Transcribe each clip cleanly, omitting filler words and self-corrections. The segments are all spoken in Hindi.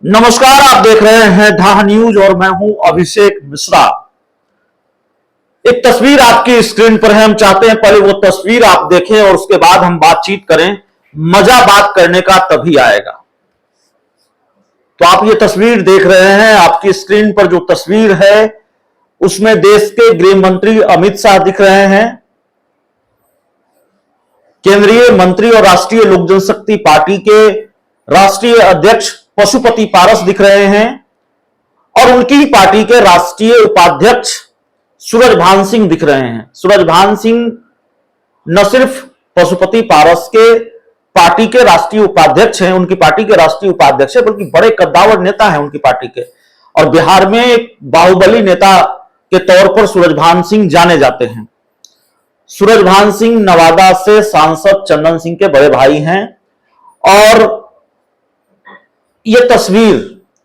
नमस्कार, आप देख रहे हैं ढाह न्यूज और मैं हूं अभिषेक मिश्रा। एक तस्वीर आपकी स्क्रीन पर है, हम चाहते हैं पहले वो तस्वीर आप देखें और उसके बाद हम बातचीत करें। मजा बात करने का तभी आएगा। तो आप ये तस्वीर देख रहे हैं, आपकी स्क्रीन पर जो तस्वीर है उसमें देश के गृह मंत्री अमित शाह दिख रहे हैं, केंद्रीय मंत्री और राष्ट्रीय लोक जनशक्ति पार्टी के राष्ट्रीय अध्यक्ष पशुपति पारस दिख रहे हैं और उनकी पार्टी के राष्ट्रीय उपाध्यक्ष सूरजभान सिंह दिख रहे हैं। सूरजभान सिंह न सिर्फ पशुपति पारस के पार्टी के राष्ट्रीय उपाध्यक्ष हैं, उनकी पार्टी के राष्ट्रीय उपाध्यक्ष हैं, बल्कि बड़े कद्दावर नेता हैं उनकी पार्टी के। और बिहार में एक बाहुबली नेता के तौर पर सूरजभान सिंह जाने जाते हैं। सूरजभान सिंह नवादा से सांसद चंदन सिंह के बड़े भाई हैं और यह तस्वीर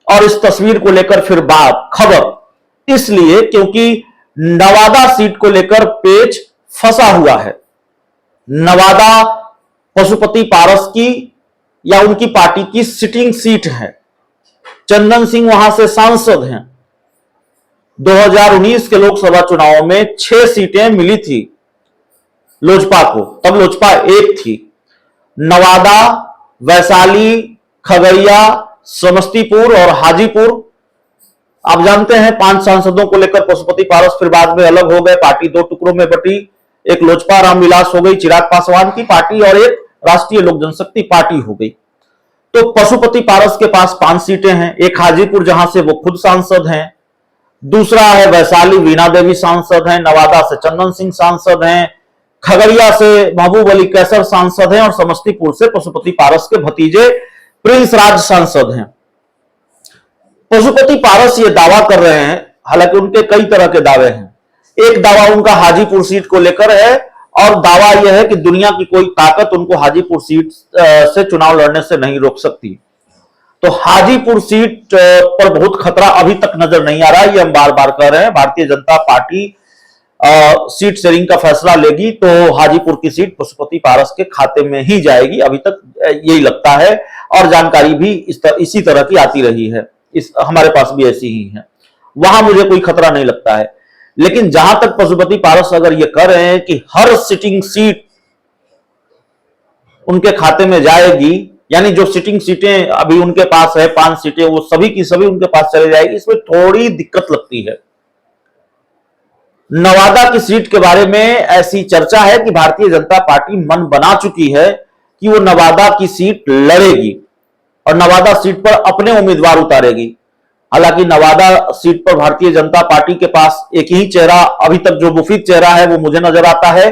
और इस तस्वीर को लेकर फिर बात खबर इसलिए क्योंकि नवादा सीट को लेकर पेच फंसा हुआ है। नवादा पशुपति पारस की या उनकी पार्टी की सिटिंग सीट है। चंदन सिंह वहां से सांसद हैं। 2019 के लोकसभा चुनाव में 6 सीटें मिली थी लोजपा को, तब लोजपा एक थी। नवादा, वैशाली, खगड़िया, समस्तीपुर और हाजीपुर, आप जानते हैं 5 सांसदों को लेकर पशुपति पारस फिर बाद में अलग हो गए। पार्टी 2 टुकड़ों में बटी, एक लोजपा रामविलास हो गई चिराग पासवान की पार्टी और एक राष्ट्रीय लोक जनशक्ति पार्टी हो गई। तो पशुपति पारस के पास 5 सीटें हैं। एक हाजीपुर जहां से वो खुद सांसद हैं, दूसरा है वैशाली, वीणा देवी सांसद हैं, नवादा से चंदन सिंह सांसद हैं, खगड़िया से महबूब अली कैसर सांसद हैं और समस्तीपुर से पशुपति पारस के भतीजे प्रिंस राज सांसद हैं। पशुपति पारस ये दावा कर रहे हैं, हालांकि उनके कई तरह के दावे हैं। एक दावा उनका हाजीपुर सीट को लेकर है और दावा यह है कि दुनिया की कोई ताकत उनको हाजीपुर सीट से चुनाव लड़ने से नहीं रोक सकती। तो हाजीपुर सीट पर बहुत खतरा अभी तक नजर नहीं आ रहा है, ये हम बार बार कह रहे हैं। Bharatiya Janata party seat sharing का फैसला लेगी तो हाजीपुर की सीट पशुपति पारस के खाते में ही जाएगी, अभी तक यही लगता है और जानकारी भी इसी तरह की आती रही है। हमारे पास भी ऐसी ही है। वहां मुझे कोई खतरा नहीं लगता है। लेकिन जहां तक पशुपति पारस अगर ये कह रहे हैं कि हर सिटिंग सीट उनके खाते में जाएगी, यानी जो सिटिंग सीटें अभी उनके पास है 5 सीटें, वो सभी की सभी उनके पास चले जाएगी, इसमें थोड़ी दिक्कत लगती है। नवादा की सीट के बारे में ऐसी चर्चा है कि भारतीय जनता पार्टी मन बना चुकी है कि वो नवादा की सीट लड़ेगी और नवादा सीट पर अपने उम्मीदवार उतारेगी। हालांकि नवादा सीट पर भारतीय जनता पार्टी के पास एक ही चेहरा, अभी तक जो मुफीद चेहरा है वो मुझे नजर आता है,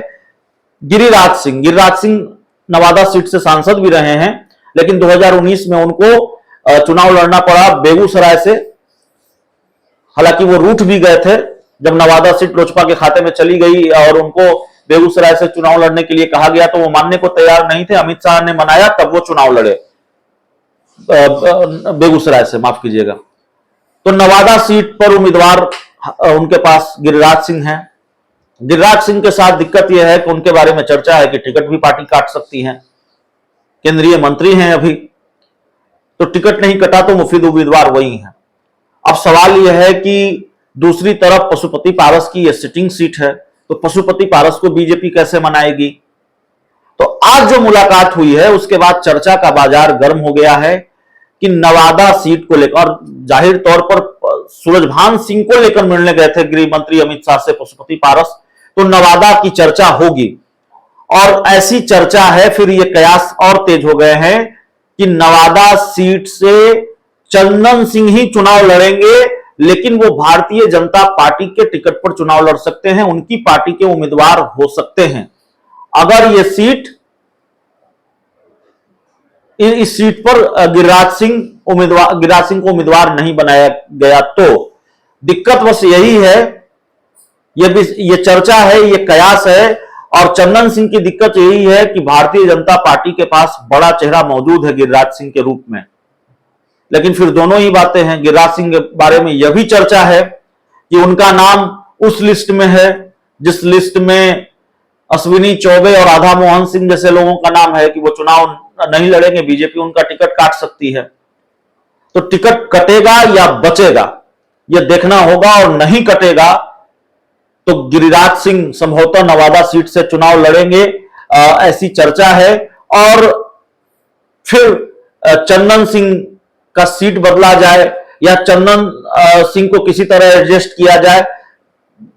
गिरिराज सिंह। गिरिराज सिंह नवादा सीट से सांसद भी रहे हैं, लेकिन 2019 में उनको चुनाव लड़ना पड़ा बेगूसराय से। हालांकि वो रूठ भी गए थे जब नवादा सीट लोजपा के खाते में चली गई और उनको बेगूसराय से चुनाव लड़ने के लिए कहा गया तो वो मानने को तैयार नहीं थे। अमित शाह ने मनाया तब वो चुनाव लड़े बेगूसराय से, माफ कीजिएगा। तो नवादा सीट पर उम्मीदवार उनके पास गिरिराज सिंह हैं। गिरिराज सिंह के साथ दिक्कत यह है कि उनके बारे में चर्चा है कि टिकट भी पार्टी काट सकती है। केंद्रीय मंत्री हैं अभी, तो टिकट नहीं कटा तो मुफीद उम्मीदवार वही है। अब सवाल यह है कि दूसरी तरफ पशुपति पारस की यह सिटिंग सीट है, तो पशुपति पारस को बीजेपी कैसे मनाएगी। तो आज जो मुलाकात हुई है उसके बाद चर्चा का बाजार गर्म हो गया है कि नवादा सीट को लेकर, और जाहिर तौर पर सूरजभान सिंह को लेकर मिलने गए थे गृह मंत्री अमित शाह से पशुपति पारस, तो नवादा की चर्चा होगी। और ऐसी चर्चा है, फिर ये कयास और तेज हो गए हैं कि नवादा सीट से चंदन सिंह ही चुनाव लड़ेंगे, लेकिन वो भारतीय जनता पार्टी के टिकट पर चुनाव लड़ सकते हैं, उनकी पार्टी के उम्मीदवार हो सकते हैं। अगर ये सीट, इस सीट पर गिरिराज सिंह को उम्मीदवार नहीं बनाया गया तो दिक्कत बस यही है, ये चर्चा है, ये कयास है। और चंदन सिंह की दिक्कत यही है कि भारतीय जनता पार्टी के पास बड़ा चेहरा मौजूद है गिरिराज सिंह के रूप में, लेकिन फिर दोनों ही बातें हैं। गिरिराज सिंह के बारे में यह भी चर्चा है कि उनका नाम उस लिस्ट में है जिस लिस्ट में अश्विनी चौबे और राधा मोहन सिंह जैसे लोगों का नाम है कि वो चुनाव नहीं लड़ेंगे, बीजेपी उनका टिकट काट सकती है। तो टिकट कटेगा या बचेगा यह देखना होगा, और नहीं कटेगा तो गिरिराज सिंह संभवतः नवादा सीट से चुनाव लड़ेंगे, ऐसी चर्चा है। और फिर चंदन सिंह का सीट बदला जाए या चंदन सिंह को किसी तरह एडजस्ट किया जाए,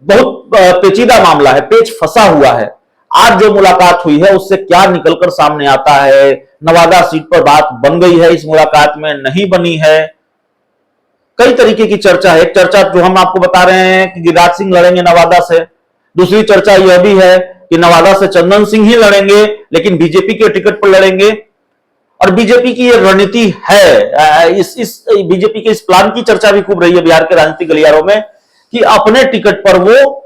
बहुत पेचीदा मामला है, पेच फंसा हुआ है। आज जो मुलाकात हुई है उससे क्या निकलकर सामने आता है, नवादा सीट पर बात बन गई है, इस मुलाकात में नहीं बनी है, कई तरीके की चर्चा है। एक चर्चा जो हम आपको बता रहे हैं कि गिरिराज सिंह लड़ेंगे नवादा से, दूसरी चर्चा यह भी है कि नवादा से चंदन सिंह ही लड़ेंगे लेकिन बीजेपी के टिकट पर लड़ेंगे। और बीजेपी की यह रणनीति है, इस बीजेपी के इस प्लान की चर्चा भी खूब रही है बिहार के राजनीतिक गलियारों में कि अपने टिकट पर वो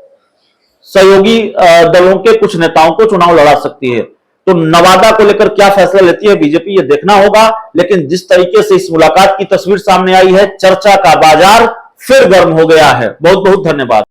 सहयोगी दलों के कुछ नेताओं को चुनाव लड़ा सकती है। तो नवादा को लेकर क्या फैसला लेती है बीजेपी, ये देखना होगा। लेकिन जिस तरीके से इस मुलाकात की तस्वीर सामने आई है, चर्चा का बाजार फिर गर्म हो गया है। बहुत बहुत धन्यवाद।